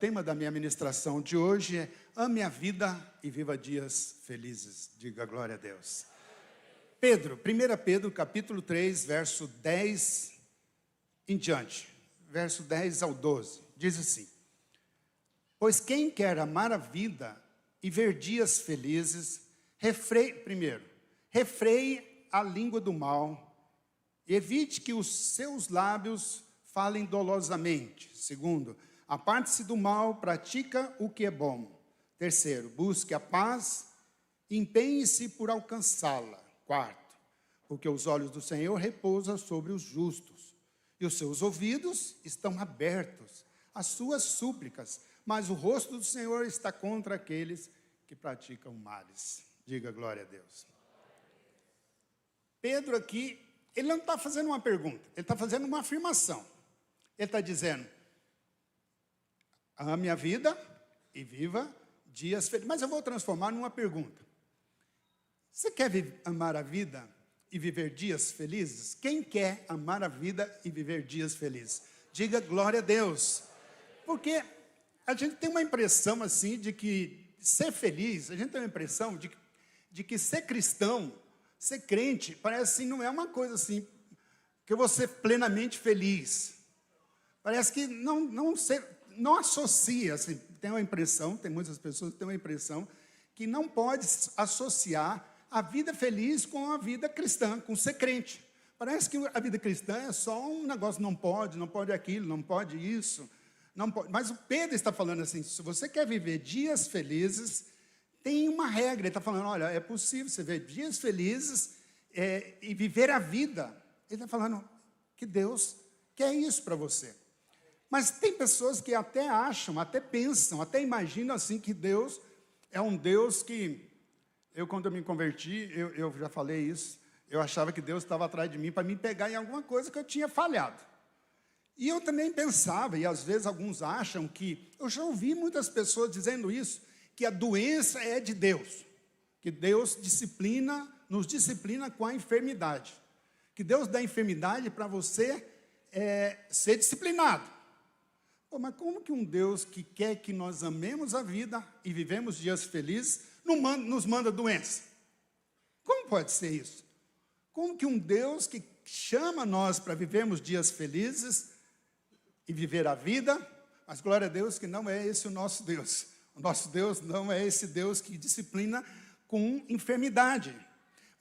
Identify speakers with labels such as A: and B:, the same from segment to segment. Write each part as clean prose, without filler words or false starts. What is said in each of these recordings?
A: tema da minha ministração de hoje é ame a vida e viva dias felizes. Diga glória a Deus. 1 Pedro, capítulo 3, verso 10 em diante. Verso 10 ao 12. Diz assim: pois quem quer amar a vida e ver dias felizes, refreie a língua do mal, e evite que os seus lábios falem dolosamente. Segundo, aparte-se do mal, pratica o que é bom. Terceiro, busque a paz, empenhe-se por alcançá-la. Quarto, porque os olhos do Senhor repousam sobre os justos, e os seus ouvidos estão abertos às suas súplicas, mas o rosto do Senhor está contra aqueles que praticam males. Diga glória a Deus. Pedro aqui, ele não está fazendo uma pergunta, ele está fazendo uma afirmação. Ele está dizendo: ame a vida e viva dias felizes. Mas eu vou transformar numa pergunta. Você quer amar a vida e viver dias felizes? Quem quer amar a vida e viver dias felizes? Diga glória a Deus. Porque a gente tem uma impressão assim de que ser feliz, a gente tem uma impressão de que ser cristão, ser crente, parece assim, não é uma coisa assim, que eu vou ser plenamente feliz. Parece que não associa, assim, tem muitas pessoas que têm uma impressão que não pode associar a vida feliz com a vida cristã, com ser crente. Parece que a vida cristã é só um negócio, não pode aquilo, não pode isso, não pode. Mas o Pedro está falando assim: se você quer viver dias felizes, tem uma regra. Ele está falando: olha, é possível você viver dias felizes e viver a vida. Ele está falando que Deus quer isso para você. Mas tem pessoas que até acham, até pensam, até imaginam assim que Deus é um Deus que... quando eu me converti, eu já falei isso, eu achava que Deus estava atrás de mim para me pegar em alguma coisa que eu tinha falhado. E eu também pensava, e às vezes alguns acham que... eu já ouvi muitas pessoas dizendo isso, que a doença é de Deus, que Deus nos disciplina com a enfermidade, que Deus dá enfermidade para você ser disciplinado. Pô, mas como que um Deus que quer que nós amemos a vida e vivemos dias felizes nos manda doença? Como pode ser isso? Como que um Deus que chama nós para vivermos dias felizes e viver a vida, mas glória a Deus que não é esse o nosso Deus. O nosso Deus não é esse Deus que disciplina com enfermidade.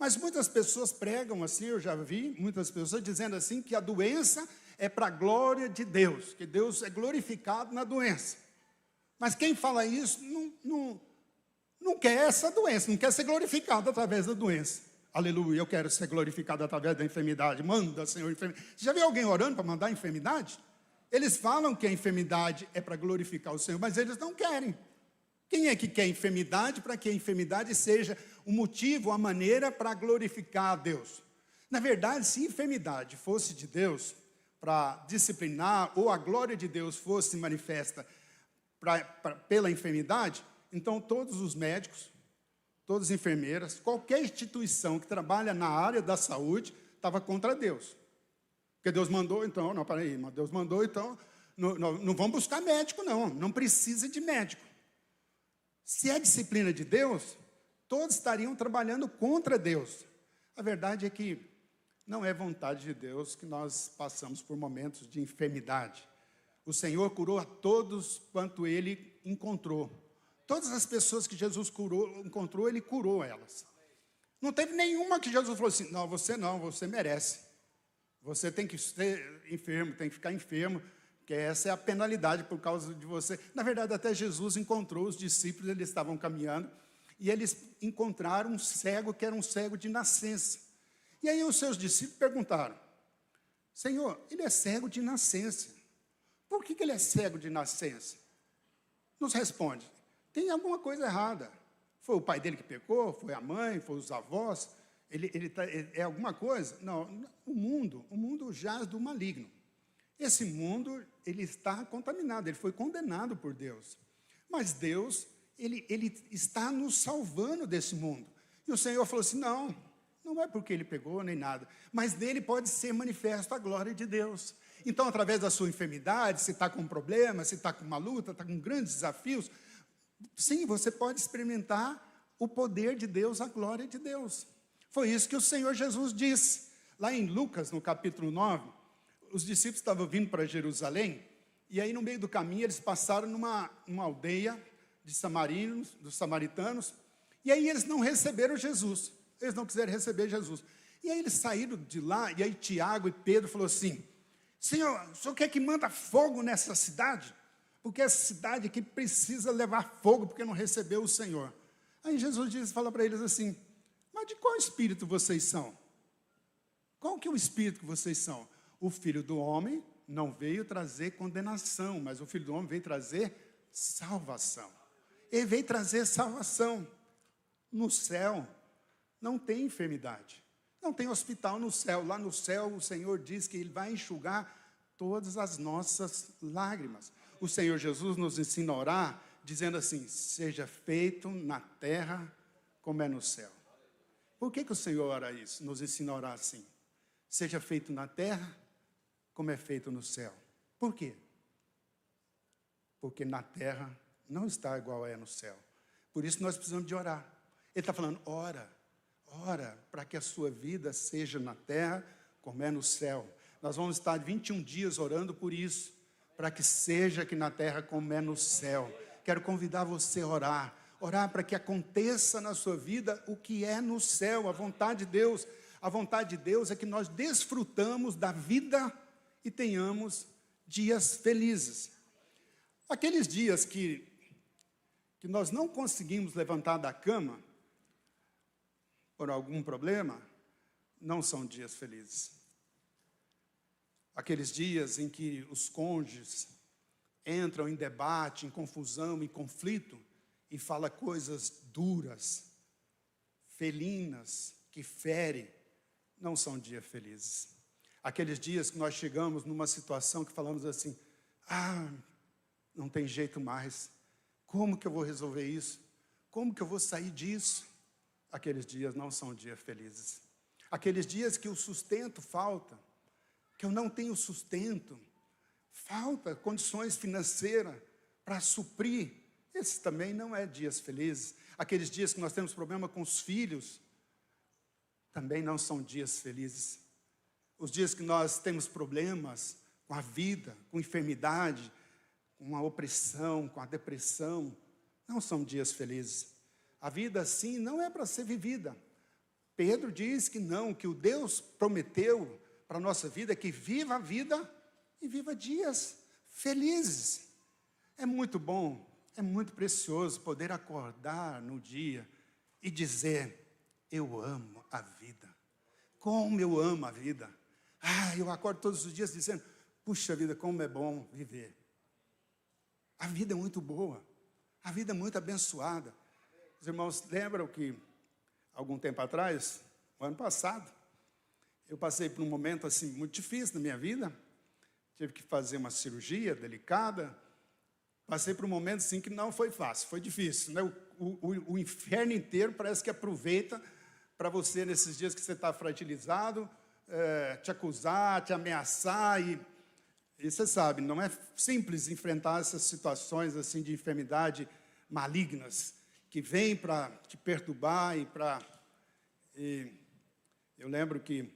A: Mas muitas pessoas pregam assim, eu já vi muitas pessoas dizendo assim que a doença é para a glória de Deus, que Deus é glorificado na doença. Mas quem fala isso não quer essa doença, não quer ser glorificado através da doença. Aleluia, eu quero ser glorificado através da enfermidade. Manda, Senhor, enfermidade. Você já viu alguém orando para mandar enfermidade? Eles falam que a enfermidade é para glorificar o Senhor, mas eles não querem. Quem é que quer enfermidade para que a enfermidade seja o motivo, a maneira para glorificar a Deus? Na verdade, se enfermidade fosse de Deus para disciplinar, ou a glória de Deus fosse manifesta pela enfermidade, então todos os médicos, todas as enfermeiras, qualquer instituição que trabalha na área da saúde, estava contra Deus. Porque Deus mandou, então, Deus mandou, então, não vamos buscar médico, não precisa de médico. Se é disciplina de Deus, todos estariam trabalhando contra Deus. A verdade é que não é vontade de Deus que nós passamos por momentos de enfermidade. O Senhor curou a todos quanto Ele encontrou. Todas as pessoas que Jesus encontrou, Ele curou elas. Não teve nenhuma que Jesus falou assim: não, você merece. Você tem que ser enfermo, tem que ficar enfermo, porque essa é a penalidade por causa de você. Na verdade, até Jesus encontrou os discípulos, eles estavam caminhando, e eles encontraram um cego que era um cego de nascença. E aí os seus discípulos perguntaram: Senhor, ele é cego de nascença. Por que ele é cego de nascença? Nos responde: tem alguma coisa errada. Foi o pai dele que pecou? Foi a mãe? Foi os avós? É alguma coisa? Não, o mundo jaz do maligno. Esse mundo, ele está contaminado, ele foi condenado por Deus. Mas Deus, ele está nos salvando desse mundo. E o Senhor falou assim: não é porque ele pegou nem nada, mas nele pode ser manifesto a glória de Deus. Então, através da sua enfermidade, se está com um problema, se está com uma luta, está com grandes desafios, sim, você pode experimentar o poder de Deus, a glória de Deus. Foi isso que o Senhor Jesus disse. Lá em Lucas, no capítulo 9, os discípulos estavam vindo para Jerusalém, e aí no meio do caminho eles passaram numa aldeia dos samaritanos, e aí eles não receberam Jesus, eles não quiseram receber Jesus. E aí eles saíram de lá, e aí Tiago e Pedro falaram assim: Senhor, o senhor quer que manda fogo nessa cidade? Porque essa cidade aqui precisa levar fogo, porque não recebeu o Senhor. Aí Jesus fala para eles assim: mas de qual espírito vocês são? Qual que é o espírito que vocês são? O Filho do Homem não veio trazer condenação, mas o Filho do Homem veio trazer salvação. Ele veio trazer salvação. No céu não tem enfermidade, não tem hospital no céu. Lá no céu o Senhor diz que Ele vai enxugar todas as nossas lágrimas. O Senhor Jesus nos ensina a orar, dizendo assim: seja feito na terra como é no céu. Por que o Senhor ora isso? Nos ensina a orar assim: seja feito na terra como é feito no céu. Por quê? Porque na terra não está igual é no céu. Por isso nós precisamos de orar. Ele está falando: ora para que a sua vida seja na terra como é no céu. Nós vamos estar 21 dias orando por isso, para que seja aqui na terra como é no céu. Quero convidar você a orar para que aconteça na sua vida o que é no céu, a vontade de Deus. A vontade de Deus é que nós desfrutamos da vida e tenhamos dias felizes. Aqueles dias que nós não conseguimos levantar da cama por algum problema, não são dias felizes. Aqueles dias em que os cônjuges entram em debate, em confusão, em conflito, e falam coisas duras, felinas, que ferem, não são dias felizes. Aqueles dias que nós chegamos numa situação que falamos assim: não tem jeito mais, como que eu vou resolver isso? Como que eu vou sair disso? Aqueles dias não são dias felizes. Aqueles dias que o sustento falta, que eu não tenho sustento, falta condições financeiras para suprir, esses também não é dias felizes. Aqueles dias que nós temos problema com os filhos, também não são dias felizes. Os dias que nós temos problemas com a vida, com enfermidade, com a opressão, com a depressão, não são dias felizes. A vida assim não é para ser vivida. Pedro diz que não, que o Deus prometeu para a nossa vida é que viva a vida e viva dias felizes. É muito bom, é muito precioso poder acordar no dia e dizer: eu amo a vida. Como eu amo a vida. Eu acordo todos os dias dizendo: puxa vida, como é bom viver. A vida é muito boa, a vida é muito abençoada. Os irmãos lembram que, algum tempo atrás, o ano passado, eu passei por um momento assim muito difícil na minha vida. Tive que fazer uma cirurgia delicada. Passei por um momento assim que não foi fácil, foi difícil, né? O inferno inteiro parece que aproveita para você, nesses dias que você está fragilizado, te acusar, te ameaçar. E você sabe, não é simples enfrentar essas situações assim de enfermidade malignas, que vêm para te perturbar e eu lembro que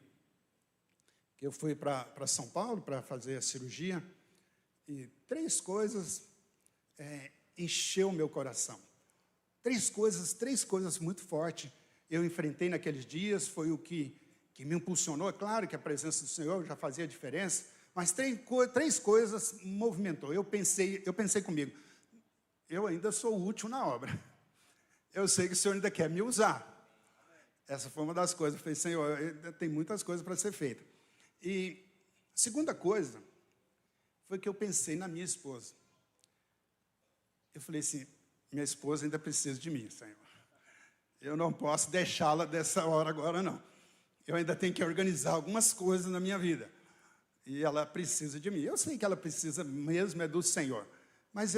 A: eu fui para São Paulo para fazer a cirurgia, e 3 coisas encheu o meu coração. 3 coisas muito fortes eu enfrentei naqueles dias, foi o que me impulsionou. É claro que a presença do Senhor já fazia diferença, mas 3 coisas movimentou. Eu pensei comigo: eu ainda sou útil na obra. Eu sei que o Senhor ainda quer me usar. Essa foi uma das coisas. Eu falei: Senhor, ainda tem muitas coisas para ser feitas. E a segunda coisa foi que eu pensei na minha esposa. Eu falei assim: minha esposa ainda precisa de mim, Senhor. Eu não posso deixá-la dessa hora agora, não. Eu ainda tenho que organizar algumas coisas na minha vida. E ela precisa de mim. Eu sei que ela precisa mesmo é do Senhor. Mas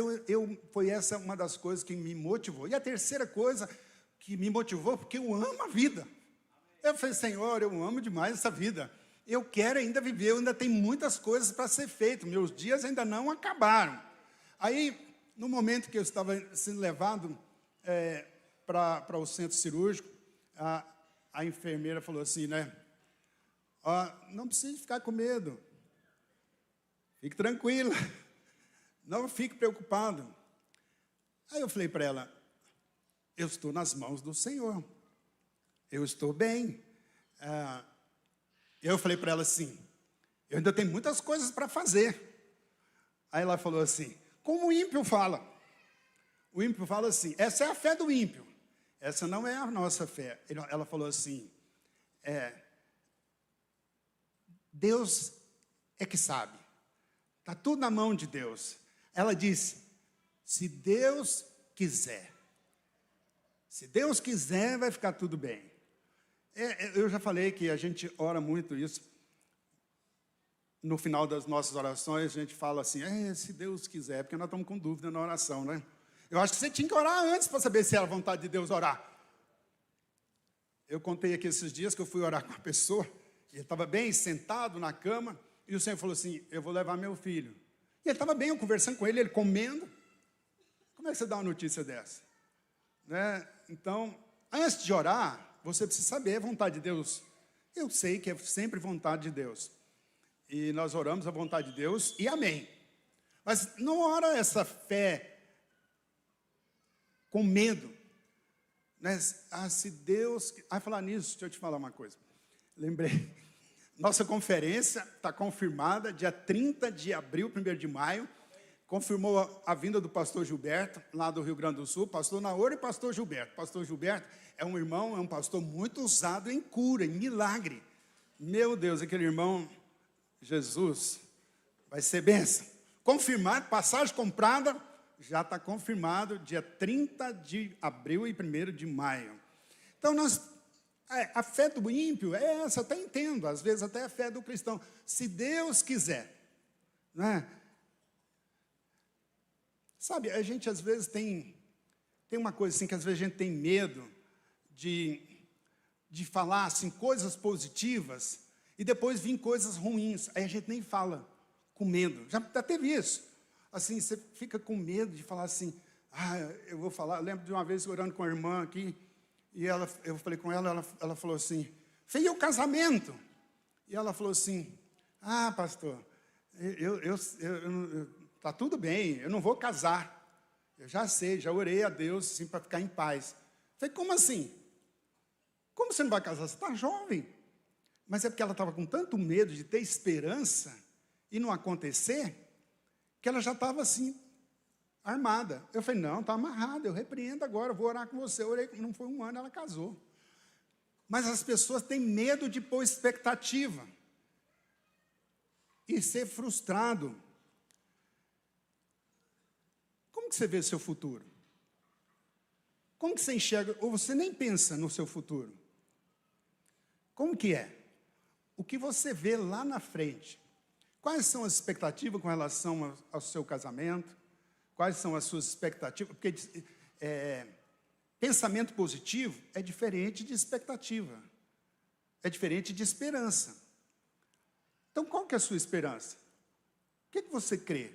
A: foi essa uma das coisas que me motivou. E a terceira coisa que me motivou, porque eu amo a vida. Eu falei: Senhor, eu amo demais essa vida. eu quero ainda viver, eu ainda tenho muitas coisas para ser feito, meus dias ainda não acabaram. Aí, no momento que eu estava sendo levado para o centro cirúrgico, a enfermeira falou assim, né? Não precisa ficar com medo. Fique tranquila. Não fique preocupado. Aí eu falei para ela, eu estou nas mãos do Senhor. Eu estou bem. Eu falei para ela assim, eu ainda tenho muitas coisas para fazer. Aí ela falou assim, como o ímpio fala. O ímpio fala assim, essa é a fé do ímpio. Essa não é a nossa fé. Ela falou assim, Deus é que sabe. Está tudo na mão de Deus. Ela disse, se Deus quiser. Se Deus quiser, vai ficar tudo bem. Eu já falei que a gente ora muito isso. No final das nossas orações, a gente fala assim, se Deus quiser, porque nós estamos com dúvida na oração, né? Eu acho que você tinha que orar antes para saber se era a vontade de Deus orar. Eu contei aqui esses dias que eu fui orar com uma pessoa, e ele estava bem sentado na cama, e o Senhor falou assim, eu vou levar meu filho. E ele estava bem, eu conversando com ele, ele comendo. Como é que você dá uma notícia dessa? Né? Então, antes de orar, você precisa saber a vontade de Deus. Eu sei que é sempre vontade de Deus. E nós oramos a vontade de Deus e amém. Mas não ora essa fé com medo. Né? Se Deus... falar nisso, deixa eu te falar uma coisa. Lembrei. Nossa conferência está confirmada, dia 30 de abril, 1º de maio. Confirmou a vinda do pastor Gilberto, lá do Rio Grande do Sul, pastor Naoro e pastor Gilberto. Pastor Gilberto é um irmão, é um pastor muito usado em cura, em milagre. Meu Deus, aquele irmão, Jesus, vai ser bênção. Confirmado, passagem comprada, já está confirmado, dia 30 de abril e 1º de maio. Então, a fé do ímpio é essa, até entendo, às vezes até a fé do cristão. Se Deus quiser, né? Sabe, a gente às vezes tem uma coisa assim, que às vezes a gente tem medo de falar assim, coisas positivas e depois vir coisas ruins. Aí a gente nem fala, com medo. Já teve isso. Assim, você fica com medo de falar assim, eu vou falar. Eu lembro de uma vez orando com a irmã aqui, e eu falei com ela, ela falou assim, feio o casamento. E ela falou assim, pastor, está tudo bem, eu não vou casar. Eu já sei, já orei a Deus assim, para ficar em paz. Falei, como assim? Como você não vai casar? Você está jovem. Mas é porque ela estava com tanto medo de ter esperança e não acontecer, que ela já estava assim, armada. Eu falei, não, está amarrada, eu repreendo agora, vou orar com você. Eu orei, não foi um ano, ela casou. Mas as pessoas têm medo de pôr expectativa e ser frustrado. Como que você vê seu futuro? Como que você enxerga, ou você nem pensa no seu futuro? Como que é? O que você vê lá na frente? Quais são as expectativas com relação ao seu casamento? Quais são as suas expectativas? Porque pensamento positivo é diferente de expectativa. É diferente de esperança. Então, qual que é a sua esperança? O que você crê?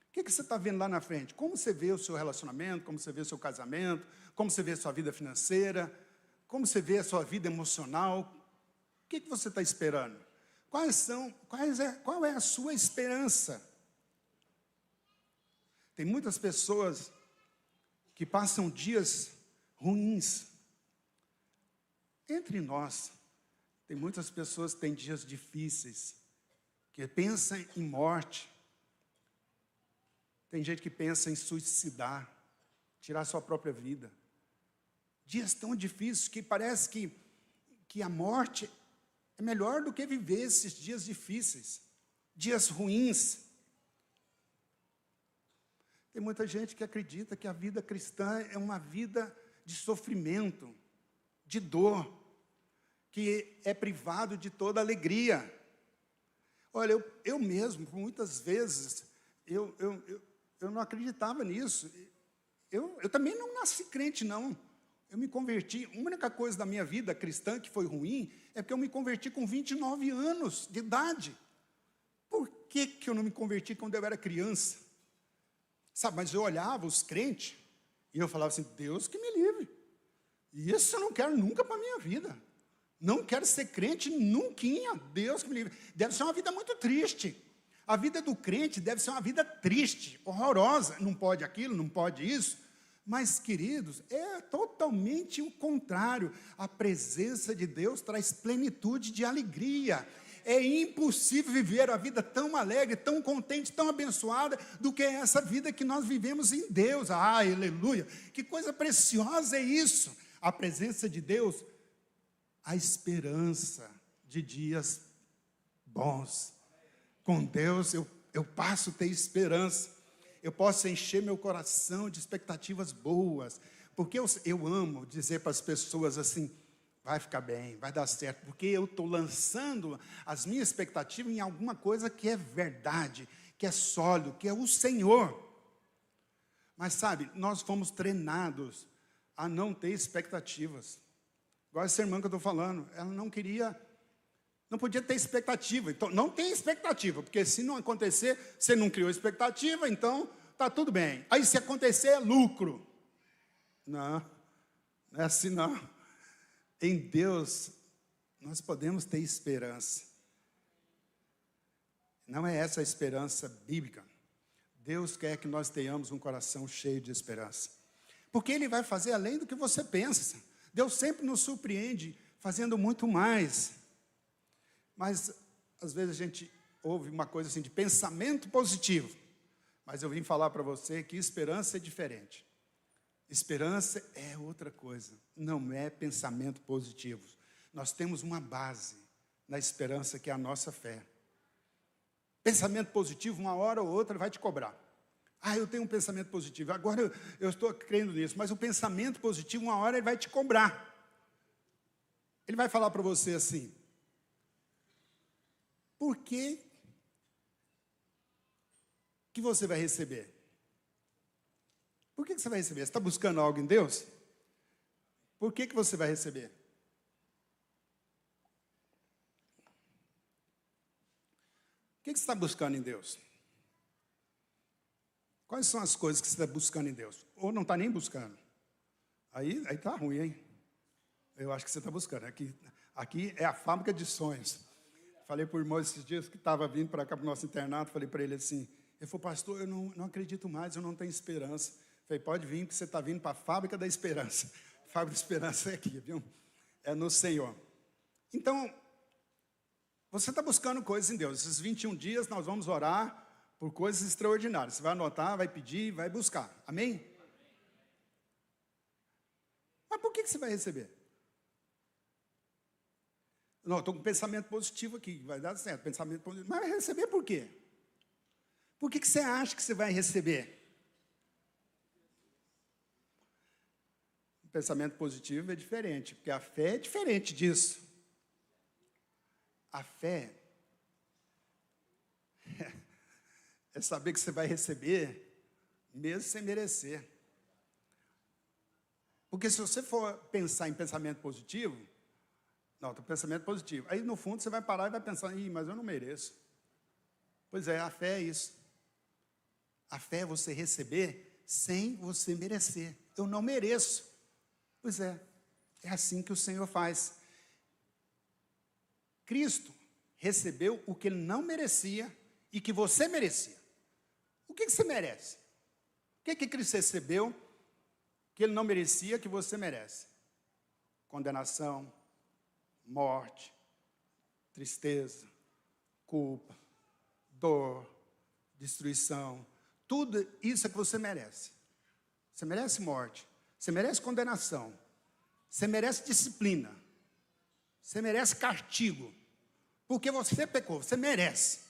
A: O que você está vendo lá na frente? Como você vê o seu relacionamento? Como você vê o seu casamento? Como você vê a sua vida financeira? Como você vê a sua vida emocional? O que você está esperando? Qual é a sua esperança? Tem muitas pessoas que passam dias ruins. Entre nós, tem muitas pessoas que têm dias difíceis, que pensam em morte. Tem gente que pensa em suicidar, tirar sua própria vida. Dias tão difíceis que parece que a morte é melhor do que viver esses dias difíceis, dias ruins. Tem muita gente que acredita que a vida cristã é uma vida de sofrimento, de dor, que é privado de toda alegria. Olha, eu mesmo, muitas vezes, eu não acreditava nisso. Eu também não nasci crente, não. Eu me converti, a única coisa da minha vida cristã que foi ruim é porque eu me converti com 29 anos de idade. Por que eu não me converti quando eu era criança? Sabe, mas eu olhava os crentes e eu falava assim, Deus que me livre. Isso eu não quero nunca para a minha vida. Não quero ser crente nunquinha, Deus que me livre. Deve ser uma vida muito triste. A vida do crente deve ser uma vida triste, horrorosa. Não pode aquilo, não pode isso. Mas, queridos, é totalmente o contrário. A presença de Deus traz plenitude de alegria. É impossível viver a vida tão alegre, tão contente, tão abençoada do que essa vida que nós vivemos em Deus. Ah, aleluia! Que coisa preciosa é isso! A presença de Deus, a esperança de dias bons. Com Deus eu passo a ter esperança. Eu posso encher meu coração de expectativas boas. Porque eu amo dizer para as pessoas assim, vai ficar bem, vai dar certo. Porque eu estou lançando as minhas expectativas em alguma coisa que é verdade, que é sólido, que é o Senhor. Mas sabe, nós fomos treinados a não ter expectativas. Igual essa irmã que eu estou falando, ela não podia ter expectativa. Então, não tem expectativa, porque se não acontecer, você não criou expectativa, então está tudo bem. Aí, se acontecer, é lucro. Não é assim não. Em Deus, nós podemos ter esperança. Não é essa a esperança bíblica. Deus quer que nós tenhamos um coração cheio de esperança. Porque Ele vai fazer além do que você pensa. Deus sempre nos surpreende, fazendo muito mais. Mas, às vezes, a gente ouve uma coisa assim, de pensamento positivo. Mas eu vim falar para você que esperança é diferente. Esperança é outra coisa, não é pensamento positivo. Nós temos uma base na esperança que é a nossa fé. Pensamento positivo, uma hora ou outra, vai te cobrar. Ah, eu tenho um pensamento positivo, agora eu estou crendo nisso. Mas o pensamento positivo, uma hora ele vai te cobrar. Ele vai falar para você assim, por que você vai receber? Por que você vai receber? Você está buscando algo em Deus? Por que você vai receber? O que você está buscando em Deus? Quais são as coisas que você está buscando em Deus? Ou não está nem buscando? Aí está ruim, hein? Eu acho que você está buscando. Aqui é a fábrica de sonhos. Falei para o irmão esses dias que estava vindo para cá para o nosso internato, falei para ele assim, ele falou, pastor, eu não acredito mais, eu não tenho esperança. Falei, pode vir, que você está vindo para a fábrica da esperança. A fábrica da esperança é aqui, viu? É no Senhor. Então, você está buscando coisas em Deus. Esses 21 dias nós vamos orar por coisas extraordinárias. Você vai anotar, vai pedir, vai buscar. Amém? Mas por que você vai receber? Não, estou com um pensamento positivo aqui, vai dar certo, pensamento positivo. Mas vai receber por quê? Por que você acha que você vai receber? O pensamento positivo é diferente, porque a fé é diferente disso. A fé é saber que você vai receber, mesmo sem merecer. Porque se você for pensar em pensamento positivo, não, tem pensamento positivo. Aí, no fundo, você vai parar e vai pensar, mas eu não mereço. Pois é, a fé é isso. A fé é você receber sem você merecer. Eu não mereço. Pois é assim que o Senhor faz. Cristo recebeu o que Ele não merecia e que você merecia. O que você merece? O que Cristo recebeu que Ele não merecia, que você merece? Condenação, morte, tristeza, culpa, dor, destruição. Tudo isso é que você merece. Você merece morte, você merece condenação, você merece disciplina, você merece castigo, porque você pecou, você merece.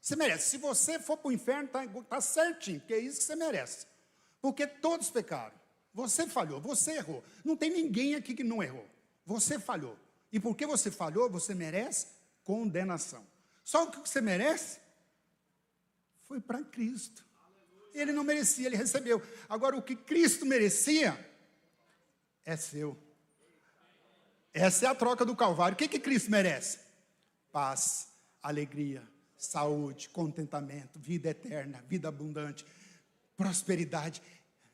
A: Você merece. Se você for para o inferno, está certinho, porque é isso que você merece. Porque todos pecaram. Você falhou, você errou. Não tem ninguém aqui que não errou. Você falhou. E porque você falhou, você merece condenação. Só o que você merece foi para Cristo. Ele não merecia, ele recebeu. Agora, o que Cristo merecia, é seu. Essa é a troca do Calvário. O que Cristo merece? Paz, alegria, saúde, contentamento, vida eterna, vida abundante, prosperidade.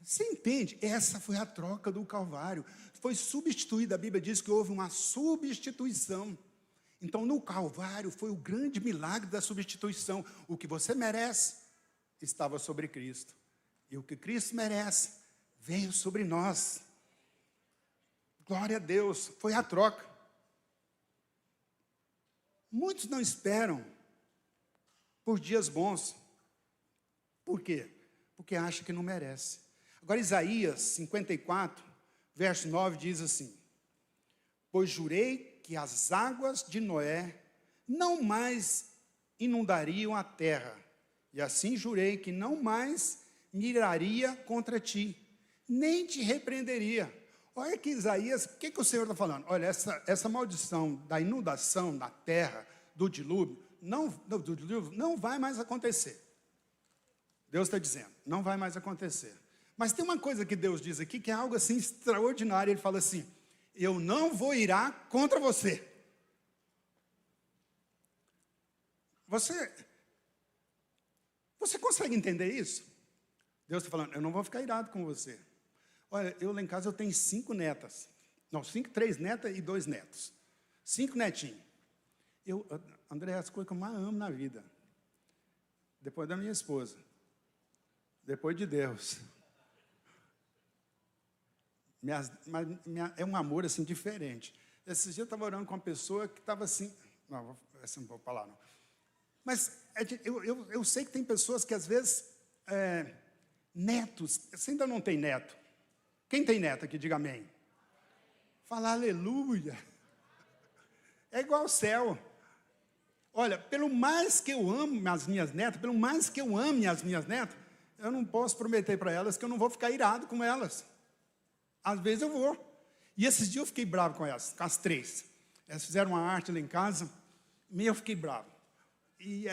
A: Você entende? Essa foi a troca do Calvário. Foi substituída, a Bíblia diz que houve uma substituição. Então, no Calvário foi o grande milagre da substituição. O que você merece estava sobre Cristo. E o que Cristo merece veio sobre nós. Glória a Deus, foi a troca. Muitos não esperam por dias bons. Por quê? Porque acham que não merece. Agora, Isaías 54, verso 9 diz assim: pois jurei que as águas de Noé não mais inundariam a terra, e assim jurei que não mais miraria contra ti, nem te repreenderia. Olha que Isaías, o que o Senhor está falando? Olha, essa maldição da inundação da terra, do dilúvio, não vai mais acontecer. Deus está dizendo, não vai mais acontecer. Mas tem uma coisa que Deus diz aqui, que é algo assim extraordinário. Ele fala assim: eu não vou irar contra você. Você consegue entender isso? Deus está falando, eu não vou ficar irado com você. Olha, eu lá em casa eu tenho 5 netas. Não, 3 netas e 2 netos. 5 netinhos. André, é as coisas que eu mais amo na vida. Depois da minha esposa. Depois de Deus. É um amor assim diferente. Esses dias eu estava orando com uma pessoa que estava assim. Não, essa não vou falar, não. Mas eu sei que tem pessoas que às vezes. Netos. Você ainda não tem neto? Quem tem neto aqui, diga amém. Fala aleluia. É igual ao céu. Olha, pelo mais que eu amo as minhas netas, pelo mais que eu ame as minhas netas, eu não posso prometer para elas que eu não vou ficar irado com elas. Às vezes eu vou. E esses dias eu fiquei bravo com elas, com as 3. Elas fizeram uma arte lá em casa, e eu fiquei bravo. E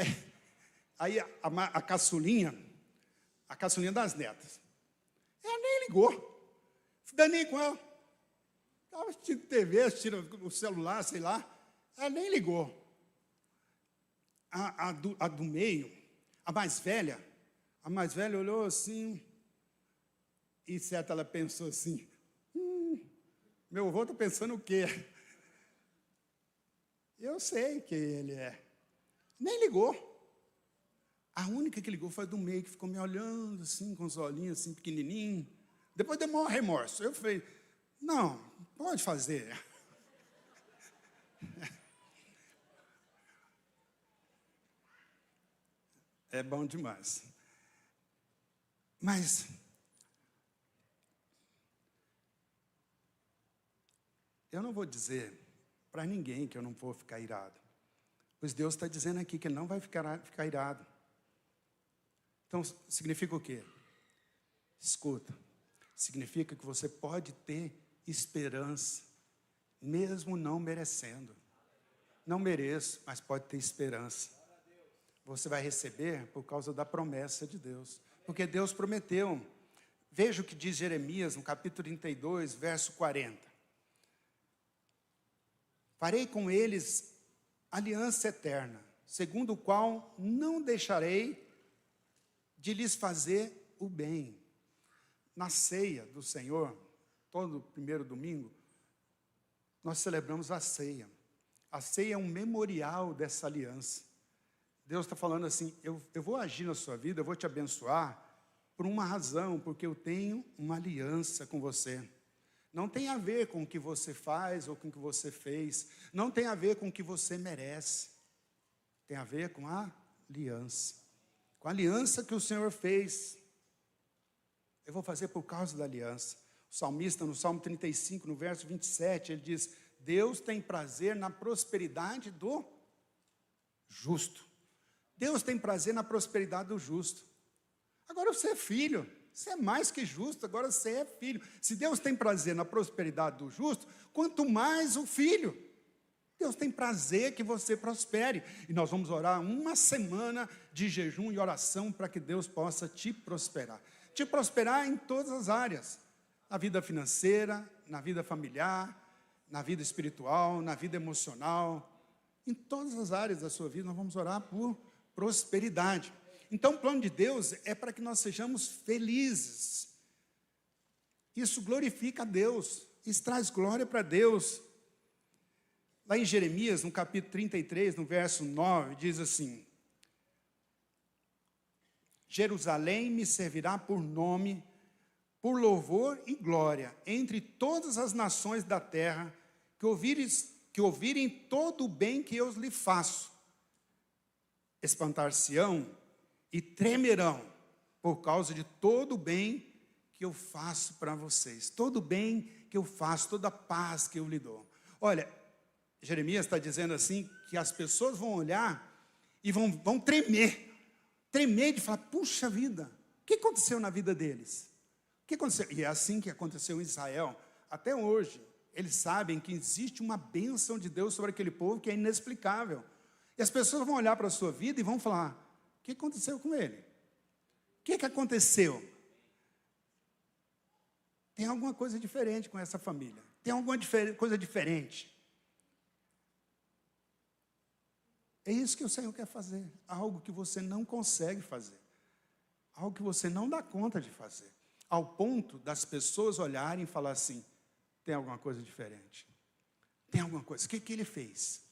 A: aí a caçulinha das netas, ela nem ligou. Danei com ela. Estava assistindo TV, assistindo o celular, sei lá. Ela nem ligou. A do meio, a mais velha olhou assim. E certo, ela pensou assim: meu avô está pensando o quê? Eu sei quem ele é. Nem ligou. A única que ligou foi a do meio, que ficou me olhando assim, com os olhinhos assim, pequenininhos. Depois deu maior remorso. Eu falei, não, pode fazer. É bom demais. Mas eu não vou dizer para ninguém que eu não vou ficar irado. Pois Deus está dizendo aqui que Ele não vai ficar irado. Então, significa o quê? Escuta. Significa que você pode ter esperança, mesmo não merecendo. Não mereço, mas pode ter esperança. Você vai receber por causa da promessa de Deus. Porque Deus prometeu. Veja o que diz Jeremias, no capítulo 32, verso 40. Farei com eles aliança eterna, segundo o qual não deixarei de lhes fazer o bem. Na ceia do Senhor, todo primeiro domingo, nós celebramos a ceia. A ceia é um memorial dessa aliança. Deus está falando assim, eu vou agir na sua vida, eu vou te abençoar por uma razão, porque eu tenho uma aliança com você. Não tem a ver com o que você faz ou com o que você fez. Não tem a ver com o que você merece. Tem a ver com a aliança. Com a aliança que o Senhor fez. Eu vou fazer por causa da aliança. O salmista, no Salmo 35, no verso 27, ele diz: Deus tem prazer na prosperidade do justo. Deus tem prazer na prosperidade do justo. Agora você é filho, você é mais que justo, agora você é filho. Se Deus tem prazer na prosperidade do justo, quanto mais o filho. Deus tem prazer que você prospere. E nós vamos orar uma semana de jejum e oração para que Deus possa te prosperar. Te prosperar em todas as áreas. na vida financeira, na vida familiar, na vida espiritual, na vida emocional. Em todas as áreas da sua vida, nós vamos orar por prosperidade. Então, o plano de Deus é para que nós sejamos felizes. Isso glorifica a Deus, isso traz glória para Deus. Lá em Jeremias, no capítulo 33, no verso 9, diz assim: Jerusalém me servirá por nome, por louvor e glória, entre todas as nações da terra, que ouvirem todo o bem que eu lhe faço. Espantar-se-ão e tremerão, por causa de todo o bem que eu faço para vocês. Todo o bem que eu faço, toda a paz que eu lhe dou. Olha, Jeremias está dizendo assim, que as pessoas vão olhar e vão tremer. Tremer de falar, puxa vida, o que aconteceu na vida deles? O que aconteceu? E é assim que aconteceu em Israel. Até hoje, eles sabem que existe uma bênção de Deus sobre aquele povo que é inexplicável. E as pessoas vão olhar para a sua vida e vão falar, o que aconteceu com ele? O que aconteceu? Tem alguma coisa diferente com essa família. Tem alguma coisa diferente. É isso que o Senhor quer fazer. Algo que você não consegue fazer. Algo que você não dá conta de fazer. Ao ponto das pessoas olharem e falar assim, tem alguma coisa diferente. Tem alguma coisa. O que ele fez?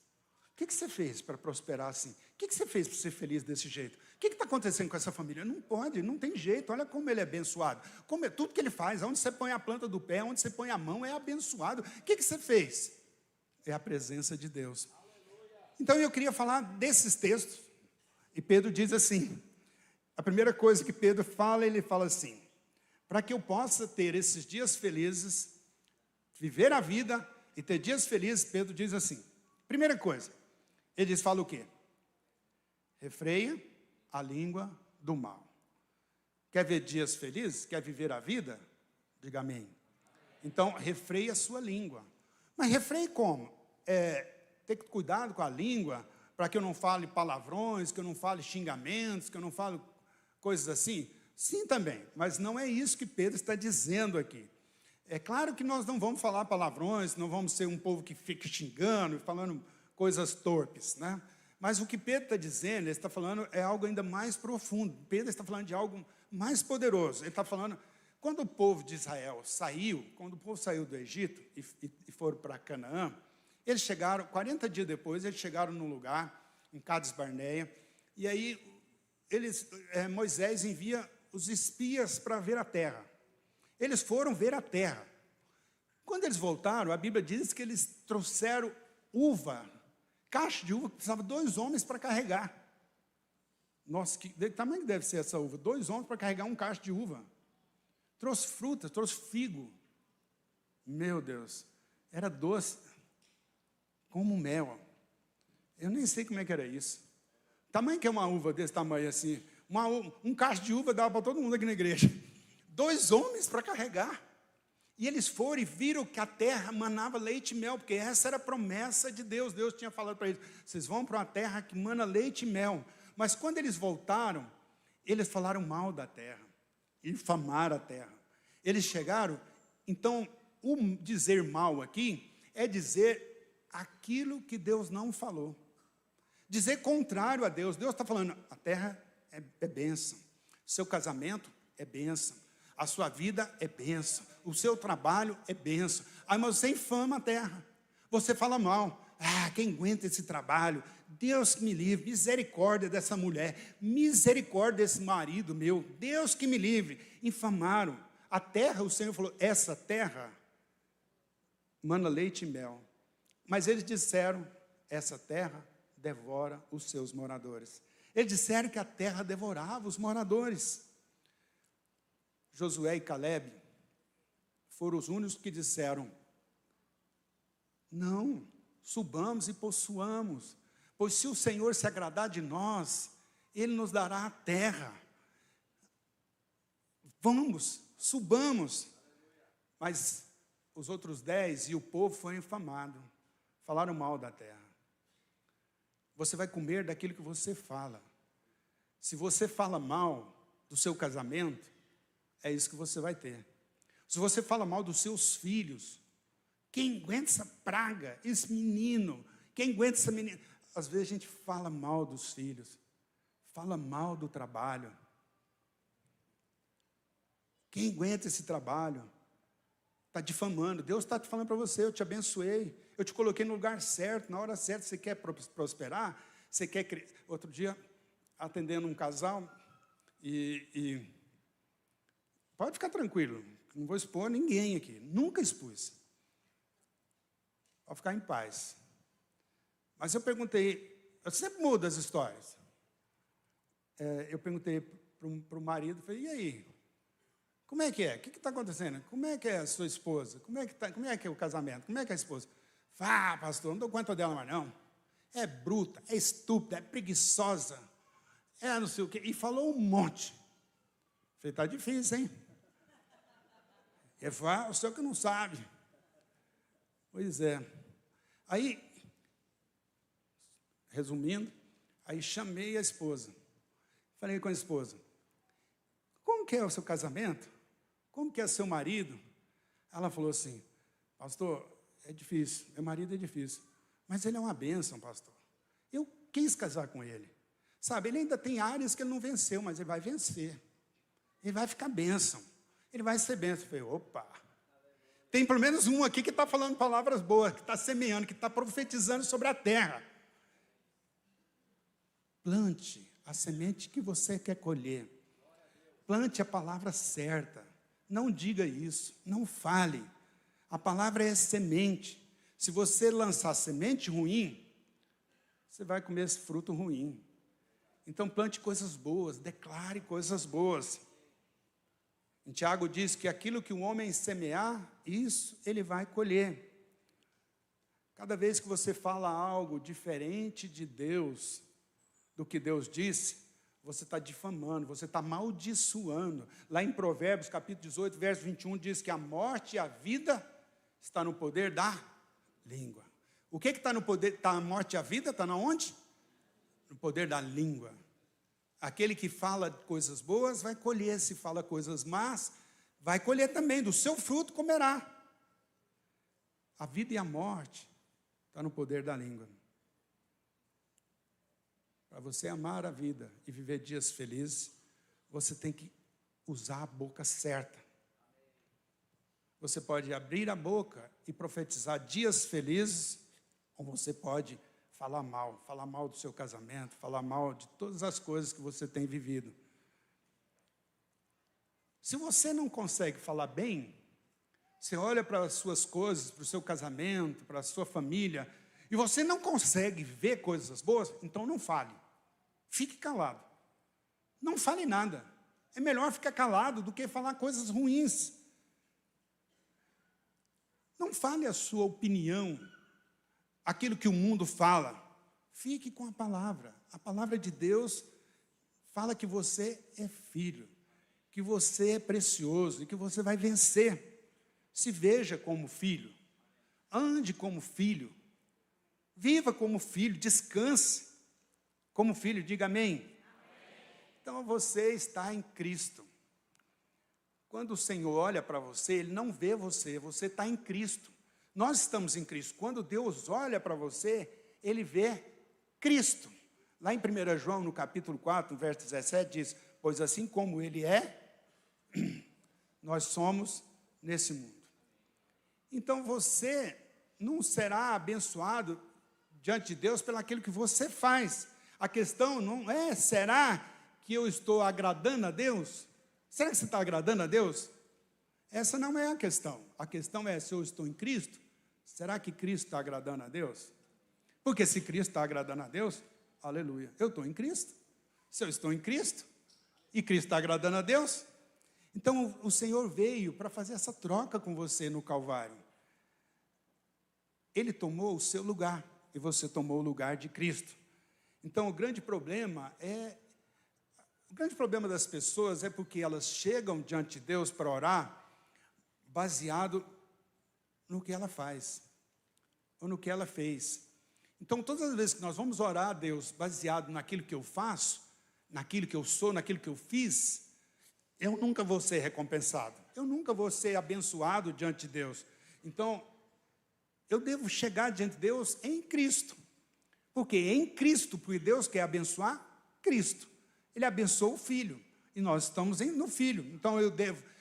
A: O que você fez para prosperar assim? O que você fez para ser feliz desse jeito? O que está acontecendo com essa família? Não pode, não tem jeito. Olha como ele é abençoado. Como é tudo que ele faz, onde você põe a planta do pé, onde você põe a mão, é abençoado. O que você fez? É a presença de Deus. Então eu queria falar desses textos. E Pedro diz assim, a primeira coisa que Pedro fala, ele fala assim, para que eu possa ter esses dias felizes, viver a vida e ter dias felizes, Pedro diz assim, primeira coisa, ele diz, fala o quê? Refreia a língua do mal. Quer ver dias felizes? Quer viver a vida? Diga amém. Então, refreia a sua língua. Mas refreie como? Ter cuidado com a língua, para que eu não fale palavrões, que eu não fale xingamentos, que eu não fale coisas assim? Sim, também, mas não é isso que Pedro está dizendo aqui. É claro que nós não vamos falar palavrões, não vamos ser um povo que fica xingando, falando coisas torpes, né? Mas o que Pedro está dizendo, ele está falando, é algo ainda mais profundo. Pedro está falando de algo mais poderoso. Ele está falando, quando o povo de Israel saiu, quando o povo saiu do Egito e foram para Canaã, eles chegaram, 40 dias depois, eles chegaram num lugar, em Cades Barneia, e aí Moisés envia os espias para ver a terra. Eles foram ver a terra. Quando eles voltaram, a Bíblia diz que eles trouxeram uva, caixa de uva, que precisava 2 homens para carregar. Nossa, que tamanho que deve ser essa uva? 2 homens para carregar um caixa de uva. Trouxe fruta, trouxe figo. Meu Deus, era doce, como mel. Eu nem sei como é que era isso. Tamanho que é uma uva desse tamanho assim. Um cacho de uva dava para todo mundo aqui na igreja. 2 homens para carregar. E eles foram e viram que a terra manava leite e mel, porque essa era a promessa de Deus. Deus tinha falado para eles, vocês vão para uma terra que mana leite e mel. Mas quando eles voltaram, eles falaram mal da terra, infamaram a terra. Eles chegaram, então, o dizer mal aqui é dizer aquilo que Deus não falou. Dizer contrário a Deus. Deus está falando, a terra é bênção. Seu casamento é bênção. A sua vida é bênção. O seu trabalho é bênção. Aí, mas você infama a terra. Você fala mal. Ah, quem aguenta esse trabalho? Deus que me livre. Misericórdia dessa mulher. Misericórdia desse marido meu. Deus que me livre. Infamaram. A terra, o Senhor falou, essa terra mana leite e mel. Mas eles disseram, essa terra devora os seus moradores. Eles disseram que a terra devorava os moradores. Josué e Caleb foram os únicos que disseram, não, subamos e possuamos, pois se o Senhor se agradar de nós, Ele nos dará a terra. Vamos, subamos. Mas os outros 10 e o povo foram infamados, falaram mal da terra. Você vai comer daquilo que você fala. Se você fala mal do seu casamento, é isso que você vai ter. Se você fala mal dos seus filhos, quem aguenta essa praga, esse menino, quem aguenta essa menina? Às vezes a gente fala mal dos filhos, fala mal do trabalho. Quem aguenta esse trabalho? Está difamando. Deus está te falando para você, eu te abençoei, eu te coloquei no lugar certo, na hora certa. Você quer prosperar? Você quer crescer? Outro dia, atendendo um casal, e pode ficar tranquilo, não vou expor ninguém aqui, nunca expus. Pode ficar em paz. Mas eu perguntei, eu sempre mudo as histórias. Eu perguntei para o marido, falei, e aí? Como é que é? O que está acontecendo? Como é que é a sua esposa? Como é que é o casamento? Como é que é a esposa? Ah, pastor, não dou conta dela mais não. É bruta, é estúpida, é preguiçosa, é não sei o quê. E falou um monte. Falei, está difícil, hein? Ele falou, o senhor que não sabe. Pois é. Aí, resumindo, aí chamei a esposa. Falei com a esposa, como que é o seu casamento? Como que é seu marido? Ela falou assim, pastor, é difícil, meu marido é difícil, mas ele é uma bênção, pastor. Eu quis casar com ele. Sabe, ele ainda tem áreas que ele não venceu, mas ele vai vencer. Ele vai ficar bênção. Ele vai ser bênção. Eu falei, opa. Tem pelo menos um aqui que está falando palavras boas, que está semeando, que está profetizando sobre a terra. Plante a semente que você quer colher. Plante a palavra certa. Não diga isso, não fale. A palavra é semente. Se você lançar semente ruim, você vai comer esse fruto ruim. Então plante coisas boas, declare coisas boas. Em Tiago diz que aquilo que o homem semear, isso ele vai colher. Cada vez que você fala algo diferente de Deus, do que Deus disse, você está difamando, você está amaldiçoando. Lá em Provérbios, capítulo 18, verso 21, diz que a morte e a vida está no poder da língua. O que está no poder? Está a morte e a vida? Está na onde? No poder da língua. Aquele que fala coisas boas vai colher, se fala coisas más, vai colher também, do seu fruto comerá. A vida e a morte está no poder da língua. Para você amar a vida e viver dias felizes, você tem que usar a boca certa. Você pode abrir a boca e profetizar dias felizes, ou você pode falar mal do seu casamento, falar mal de todas as coisas que você tem vivido. Se você não consegue falar bem, você olha para as suas coisas, para o seu casamento, para a sua família, e você não consegue ver coisas boas, então não fale. Fique calado. Não fale nada. É melhor ficar calado do que falar coisas ruins. Não fale a sua opinião, aquilo que o mundo fala. Fique com a palavra. A palavra de Deus fala que você é filho, que você é precioso e que você vai vencer. Se veja como filho. Ande como filho. Viva como filho, descanse como filho, diga amém. Amém. Então você está em Cristo. Quando o Senhor olha para você, Ele não vê você, você está em Cristo. Nós estamos em Cristo. Quando Deus olha para você, Ele vê Cristo. Lá em 1 João, no capítulo 4, no verso 17, diz, pois assim como Ele é, nós somos nesse mundo. Então você não será abençoado diante de Deus pelo aquilo que você faz. A questão não é, será que eu estou agradando a Deus? Será que você está agradando a Deus? Essa não é a questão. A questão é, se eu estou em Cristo, será que Cristo está agradando a Deus? Porque se Cristo está agradando a Deus, aleluia, eu estou em Cristo. Se eu estou em Cristo, e Cristo está agradando a Deus, então o Senhor veio para fazer essa troca com você no Calvário. Ele tomou o seu lugar, e você tomou o lugar de Cristo. Então o grande problema das pessoas é porque elas chegam diante de Deus para orar, baseado no que ela faz, ou no que ela fez. Então todas as vezes que nós vamos orar a Deus, baseado naquilo que eu faço, naquilo que eu sou, naquilo que eu fiz, eu nunca vou ser recompensado. Eu nunca vou ser abençoado diante de Deus. Então, eu devo chegar diante de Deus em Cristo. Porque em Cristo, porque Deus quer abençoar Cristo. Ele abençoa o Filho. E nós estamos no Filho. Então,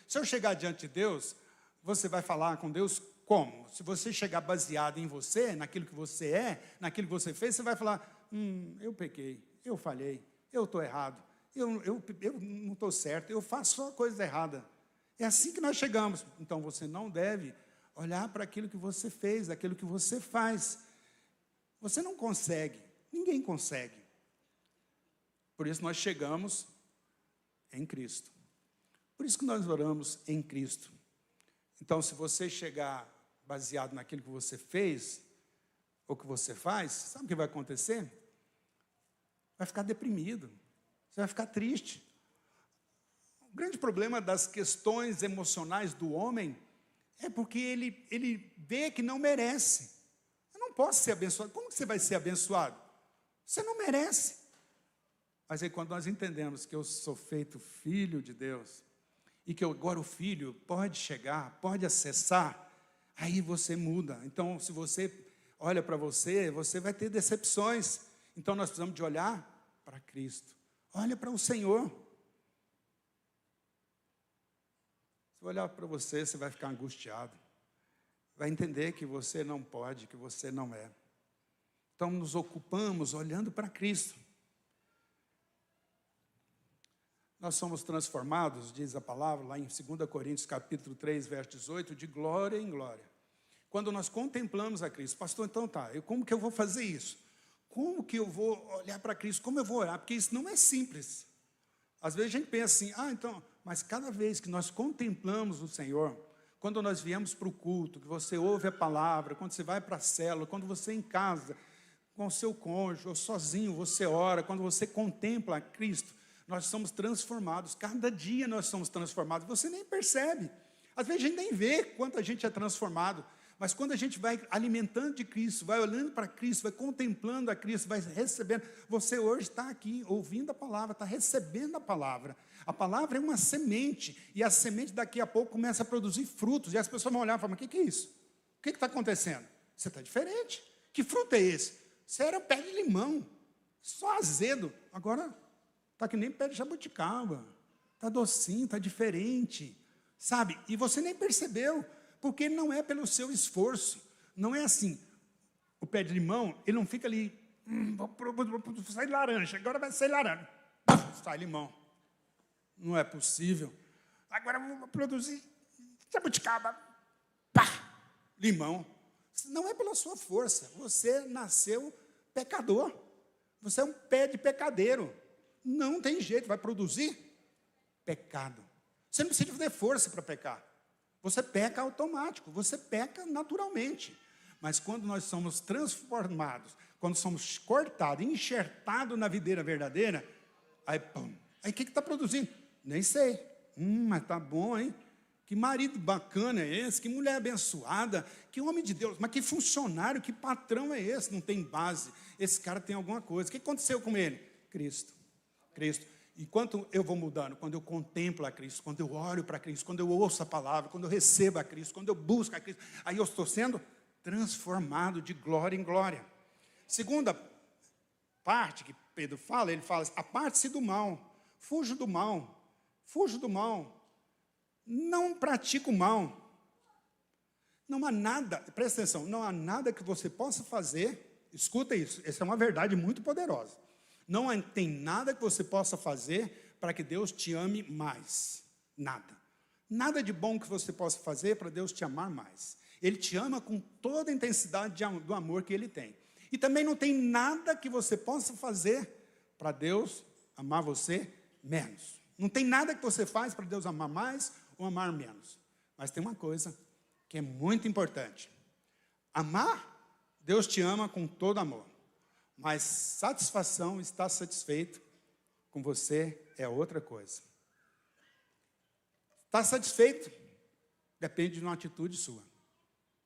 A: se eu chegar diante de Deus, você vai falar com Deus como? Se você chegar baseado em você, naquilo que você é, naquilo que você fez, você vai falar, eu pequei, eu falhei, eu estou errado, eu não estou certo, eu faço só coisa errada. É assim que nós chegamos. Então, você não deve olhar para aquilo que você fez, aquilo que você faz. Você não consegue, ninguém consegue. Por isso nós chegamos em Cristo. Por isso que nós oramos em Cristo. Então, se você chegar baseado naquilo que você fez, ou que você faz, sabe o que vai acontecer? Vai ficar deprimido, você vai ficar triste. O grande problema das questões emocionais do homem é porque ele vê que não merece. Eu não posso ser abençoado. Como que você vai ser abençoado? Você não merece. Mas aí quando nós entendemos que eu sou feito filho de Deus, e que agora o filho pode chegar, pode acessar, aí você muda. Então, se você olha para você, você vai ter decepções. Então, nós precisamos de olhar para Cristo. Olha para o Senhor. Se eu olhar para você, você vai ficar angustiado. Vai entender que você não pode, que você não é. Então, nos ocupamos olhando para Cristo. Nós somos transformados, diz a palavra, lá em 2 Coríntios, capítulo 3, verso 18, de glória em glória. Quando nós contemplamos a Cristo, pastor, então tá, como que eu vou fazer isso? Como que eu vou olhar para Cristo? Como eu vou orar? Porque isso não é simples. Às vezes a gente pensa assim, mas cada vez que nós contemplamos o Senhor, quando nós viemos para o culto, que você ouve a palavra, quando você vai para a célula, quando você em casa, com o seu cônjuge, ou sozinho, você ora, quando você contempla a Cristo, nós somos transformados, cada dia nós somos transformados, você nem percebe, às vezes a gente nem vê quanto a gente é transformado, mas quando a gente vai alimentando de Cristo, vai olhando para Cristo, vai contemplando a Cristo, vai recebendo, você hoje está aqui ouvindo a palavra, está recebendo a palavra é uma semente, e a semente daqui a pouco começa a produzir frutos, e as pessoas vão olhar e falar, mas o que é isso? O que está acontecendo? Você está diferente, que fruto é esse? Você era pé de limão, só azedo, agora está que nem pé de jabuticaba, está docinho, está diferente, sabe? E você nem percebeu, porque não é pelo seu esforço, não é assim. O pé de limão, ele não fica ali, vou sair laranja, agora vai sair laranja, sai limão. Não é possível. Agora vou produzir jabuticaba, limão. Não é pela sua força, você nasceu pecador, você é um pé de pecadeiro. Não tem jeito, vai produzir pecado. Você não precisa fazer força para pecar. Você peca automático, você peca naturalmente. Mas quando nós somos transformados, quando somos cortados, enxertados na videira verdadeira, aí o que está produzindo? Nem sei. Mas está bom, hein? Que marido bacana é esse? Que mulher abençoada? Que homem de Deus? Mas que funcionário, que patrão é esse? Não tem base. Esse cara tem alguma coisa. O que aconteceu com ele? Cristo. Enquanto eu vou mudando, quando eu contemplo a Cristo, quando eu olho para Cristo, quando eu ouço a palavra, quando eu recebo a Cristo, quando eu busco a Cristo, aí eu estou sendo transformado de glória em glória. Segunda parte que Pedro fala, ele fala, aparte-se do mal, fuja do mal, não pratique o mal. Não há nada, presta atenção, não há nada que você possa fazer, escuta isso, essa é uma verdade muito poderosa. Não tem nada que você possa fazer para que Deus te ame mais. Nada. Nada de bom que você possa fazer para Deus te amar mais. Ele te ama com toda a intensidade do amor que Ele tem. E também não tem nada que você possa fazer para Deus amar você menos. Não tem nada que você faz para Deus amar mais ou amar menos. Mas tem uma coisa que é muito importante. Amar, Deus te ama com todo amor. Mas satisfação, estar satisfeito com você é outra coisa. Estar satisfeito depende de uma atitude sua.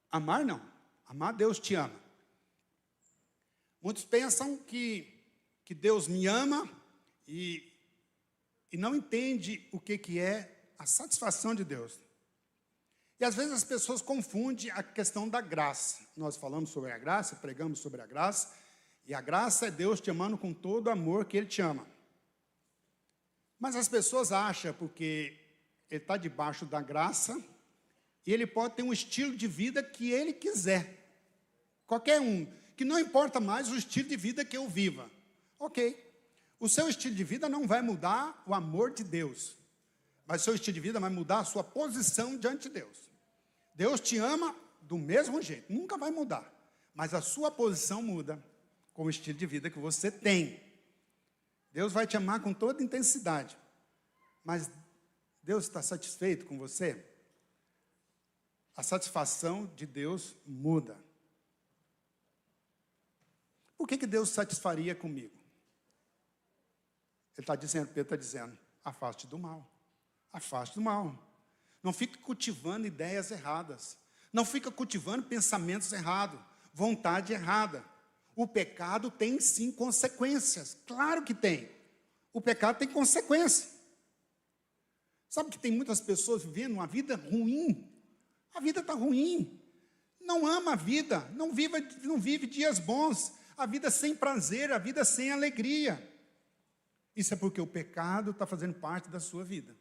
A: Amar não. Amar, Deus te ama. Muitos pensam que Deus me ama e e não entende o que é a satisfação de Deus. E às vezes as pessoas confundem a questão da graça. Nós falamos sobre a graça, pregamos sobre a graça, e a graça é Deus te amando com todo o amor que Ele te ama. Mas as pessoas acham, porque ele está debaixo da graça, e ele pode ter um estilo de vida que ele quiser. Qualquer um, que não importa mais o estilo de vida que eu viva. Ok. O seu estilo de vida não vai mudar o amor de Deus, mas o seu estilo de vida vai mudar a sua posição diante de Deus. Deus te ama do mesmo jeito, nunca vai mudar, mas a sua posição muda com o estilo de vida que você tem. Deus vai te amar com toda intensidade, mas Deus está satisfeito com você? A satisfação de Deus muda. Por que Deus satisfaria comigo? Pedro está dizendo, afaste do mal. Afaste do mal. Não fique cultivando ideias erradas. Não fica cultivando pensamentos errados, vontade errada. O pecado tem sim consequências. Claro que tem. O pecado tem consequência. Sabe que tem muitas pessoas vivendo uma vida ruim. A vida está ruim. Não ama a vida. Não vive dias bons. A vida sem prazer, a vida sem alegria. Isso é porque o pecado está fazendo parte da sua vida.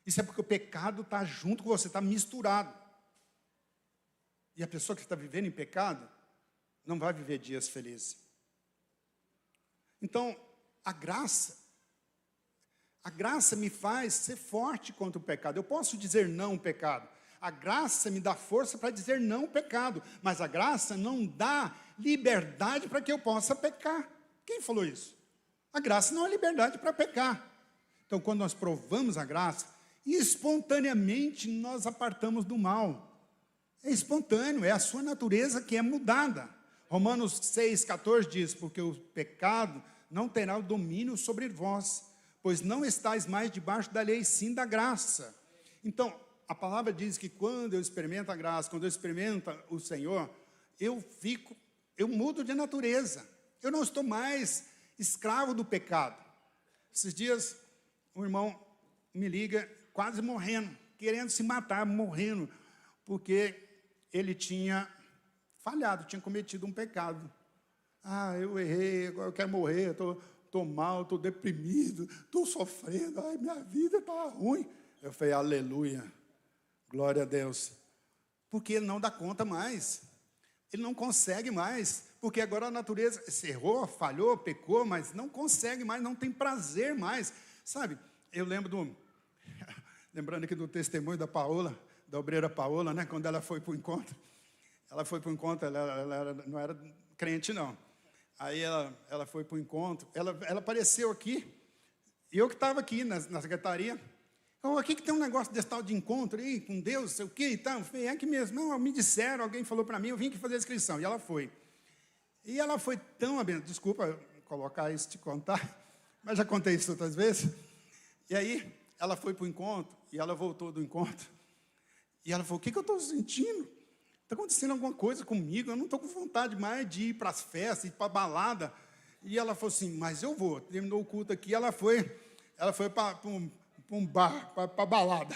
A: Isso é porque o pecado está junto com você, está misturado. E a pessoa que está vivendo em pecado não vai viver dias felizes. Então, a graça me faz ser forte contra o pecado. Eu posso dizer não ao pecado. A graça me dá força para dizer não ao pecado. Mas a graça não dá liberdade para que eu possa pecar. Quem falou isso? A graça não é liberdade para pecar. Então, quando nós provamos a graça, espontaneamente nós apartamos do mal. É espontâneo, é a sua natureza que é mudada. Romanos 6,14 diz, porque o pecado não terá o domínio sobre vós, pois não estáis mais debaixo da lei, sim da graça. Então, a palavra diz que quando eu experimento a graça, quando eu experimento o Senhor, eu mudo de natureza. Eu não estou mais escravo do pecado. Esses dias, um irmão me liga, quase morrendo, querendo se matar, morrendo, porque ele tinha falhado, tinha cometido um pecado. Ah, eu errei, agora eu quero morrer, estou mal, estou deprimido, estou sofrendo, ai, minha vida está ruim. Eu falei, aleluia, glória a Deus. Porque ele não dá conta mais, ele não consegue mais, porque agora a natureza se errou, falhou, pecou, mas não consegue mais, não tem prazer mais. Sabe, eu lembrando aqui do testemunho da Paola, da obreira Paola, né, quando ela foi para o encontro. Ela foi para o encontro, ela não era crente, não. Aí ela foi para o encontro, ela apareceu aqui, e eu que estava aqui na secretaria, então, aqui que tem um negócio desse tal de encontro aí, com Deus, sei o quê e tal. Eu falei, é aqui mesmo. Não, me disseram, alguém falou para mim, eu vim aqui fazer a inscrição, e ela foi. E ela foi tão abençoada, desculpa colocar isso, te contar, mas já contei isso outras vezes. E aí, ela foi para o encontro, e ela voltou do encontro, e ela falou, o que eu estou sentindo? Está acontecendo alguma coisa comigo, eu não estou com vontade mais de ir para as festas, ir para a balada. E ela falou assim, mas eu vou. Terminou o culto aqui, ela foi para um bar, para a balada.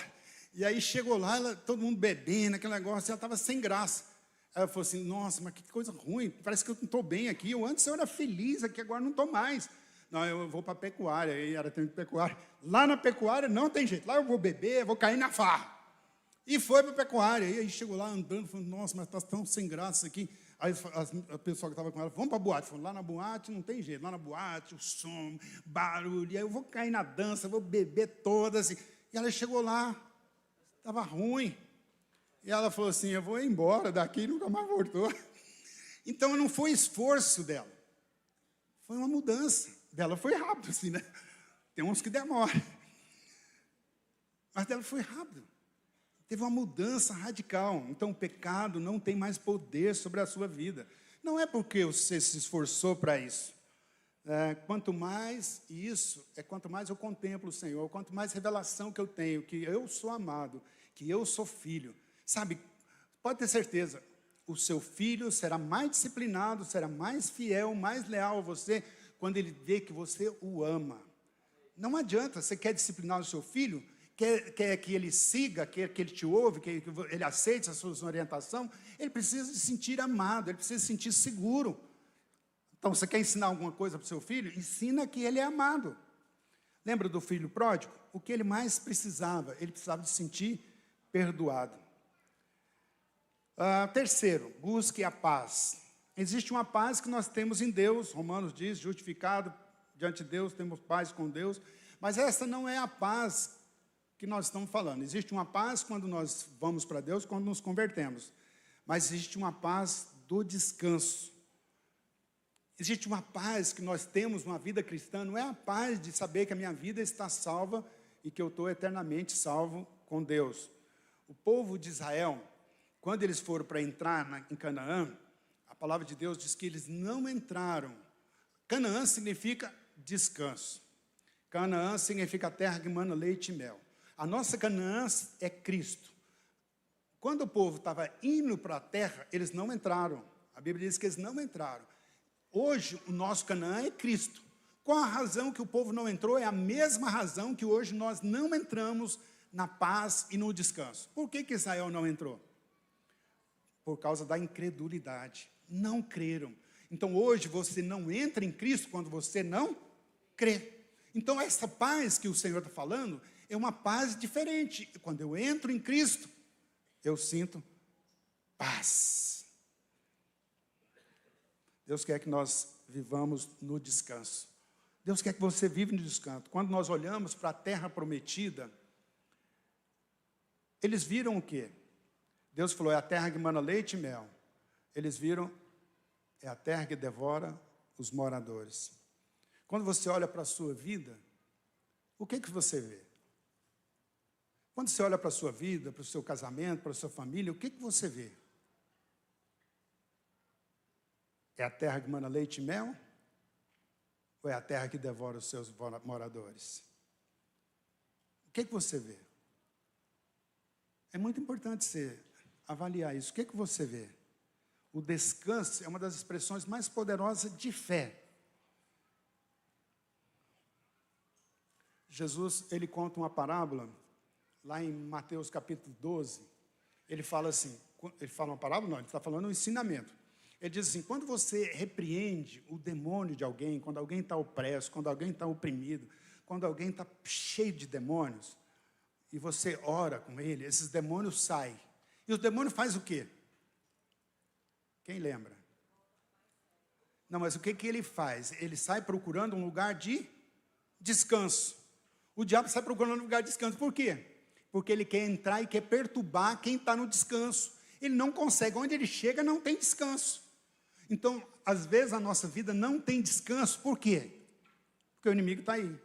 A: E aí chegou lá, todo mundo bebendo, aquele negócio, ela estava sem graça. Ela falou assim, nossa, mas que coisa ruim, parece que eu não estou bem aqui. Antes eu era feliz aqui, agora não estou mais. Não, eu vou para a pecuária, aí era tempo de pecuária. Lá na pecuária não tem jeito, lá eu vou beber, vou cair na farra. E foi para a pecuária, e aí chegou lá andando, falando, nossa, mas está tão sem graça aqui. Aí a pessoa que estava com ela, vamos para a boate. Falou, lá na boate não tem jeito, lá na boate, o som, barulho, e aí eu vou cair na dança, vou beber todas. E ela chegou lá, estava ruim. E ela falou assim, eu vou embora daqui e nunca mais voltou. Então não foi esforço dela, foi uma mudança. Dela foi rápido, assim, né? Tem uns que demoram. Mas dela foi rápido. Teve uma mudança radical. Então, o pecado não tem mais poder sobre a sua vida. Não é porque você se esforçou para isso. Quanto mais eu contemplo o Senhor, quanto mais revelação que eu tenho, que eu sou amado, que eu sou filho. Sabe, pode ter certeza, o seu filho será mais disciplinado, será mais fiel, mais leal a você, quando ele vê que você o ama. Não adianta, você quer disciplinar o seu filho, quer que ele siga, quer que ele te ouve, que ele aceite a sua orientação, ele precisa se sentir amado, ele precisa se sentir seguro. Então, você quer ensinar alguma coisa para o seu filho? Ensina que ele é amado. Lembra do filho pródigo? O que ele mais precisava? Ele precisava de se sentir perdoado. Terceiro, busque a paz. Existe uma paz que nós temos em Deus, Romanos diz, justificado diante de Deus, temos paz com Deus, mas essa não é a paz que nós estamos falando. Existe uma paz quando nós vamos para Deus, quando nos convertemos, mas existe uma paz do descanso. Existe uma paz que nós temos numa vida cristã, não é a paz de saber que a minha vida está salva e que eu estou eternamente salvo com Deus. O povo de Israel, quando eles foram para entrar em Canaã, a palavra de Deus diz que eles não entraram. Canaã significa descanso. Canaã significa terra que mana leite e mel. A nossa Canaã é Cristo. Quando o povo estava indo para a terra, eles não entraram. A Bíblia diz que eles não entraram. Hoje, o nosso Canaã é Cristo. Qual a razão que o povo não entrou? É a mesma razão que hoje nós não entramos na paz e no descanso. Por que Israel não entrou? Por causa da incredulidade. Não creram. Então, hoje, você não entra em Cristo quando você não crê. Então, essa paz que o Senhor está falando é uma paz diferente. Quando eu entro em Cristo, eu sinto paz. Deus quer que nós vivamos no descanso. Deus quer que você viva no descanso. Quando nós olhamos para a terra prometida, eles viram o quê? Deus falou, é a terra que mana leite e mel. Eles viram, é a terra que devora os moradores. Quando você olha para a sua vida, o que você vê? Quando você olha para a sua vida, para o seu casamento, para a sua família, o que você vê? É a terra que mana leite e mel? Ou é a terra que devora os seus moradores? O que você vê? É muito importante você avaliar isso. O que você vê? O descanso é uma das expressões mais poderosas de fé. Jesus, ele conta uma parábola, lá em Mateus capítulo 12. Ele fala assim, ele fala uma parábola? Não, ele está falando um ensinamento. Ele diz assim, quando você repreende o demônio de alguém, quando alguém está opresso, quando alguém está oprimido, quando alguém está cheio de demônios, e você ora com ele, esses demônios saem. E os demônios fazem o quê? Quem lembra? Não, mas o que ele faz? Ele sai procurando um lugar de descanso. O diabo sai procurando um lugar de descanso. Por quê? Porque ele quer entrar e quer perturbar quem está no descanso. Ele não consegue. Onde ele chega, não tem descanso. Então, às vezes, a nossa vida não tem descanso. Por quê? Porque o inimigo está aí.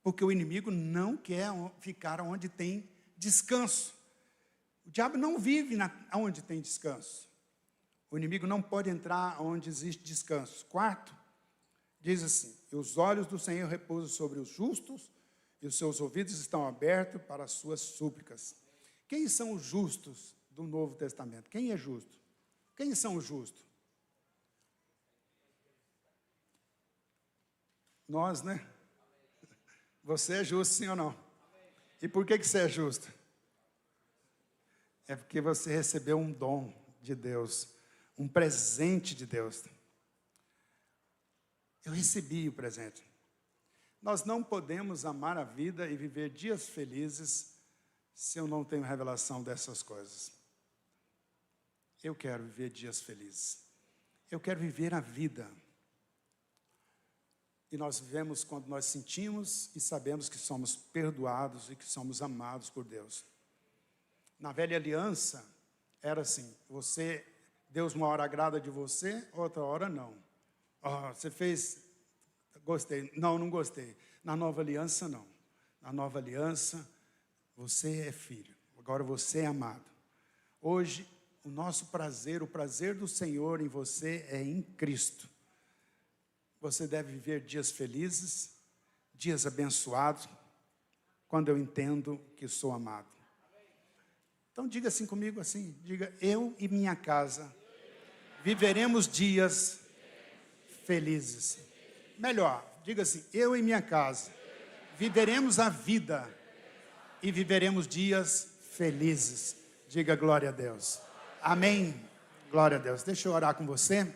A: Porque o inimigo não quer ficar onde tem descanso. O diabo não vive onde tem descanso. O inimigo não pode entrar onde existe descanso. Quarto, diz assim, os olhos do Senhor repousam sobre os justos e os seus ouvidos estão abertos para as suas súplicas. Quem são os justos do Novo Testamento? Quem é justo? Quem são os justos? Nós, né? Você é justo, sim ou não? E por que você é justo? É porque você recebeu um dom de Deus, um presente de Deus. Eu recebi o presente. Nós não podemos amar a vida e viver dias felizes se eu não tenho revelação dessas coisas. Eu quero viver dias felizes. Eu quero viver a vida. E nós vivemos quando nós sentimos e sabemos que somos perdoados e que somos amados por Deus. Na velha aliança, era assim, Deus uma hora agrada de você, outra hora não. Você fez, gostei. Não gostei. Na nova aliança, não. Na nova aliança, você é filho. Agora você é amado. Hoje, o nosso prazer, o prazer do Senhor em você é em Cristo. Você deve viver dias felizes, dias abençoados, quando eu entendo que sou amado. Então diga assim comigo, assim, diga, eu e minha casa viveremos dias felizes. Melhor, diga assim, eu e minha casa viveremos a vida e viveremos dias felizes. Diga glória a Deus. Amém. Glória a Deus. Deixa eu orar com você.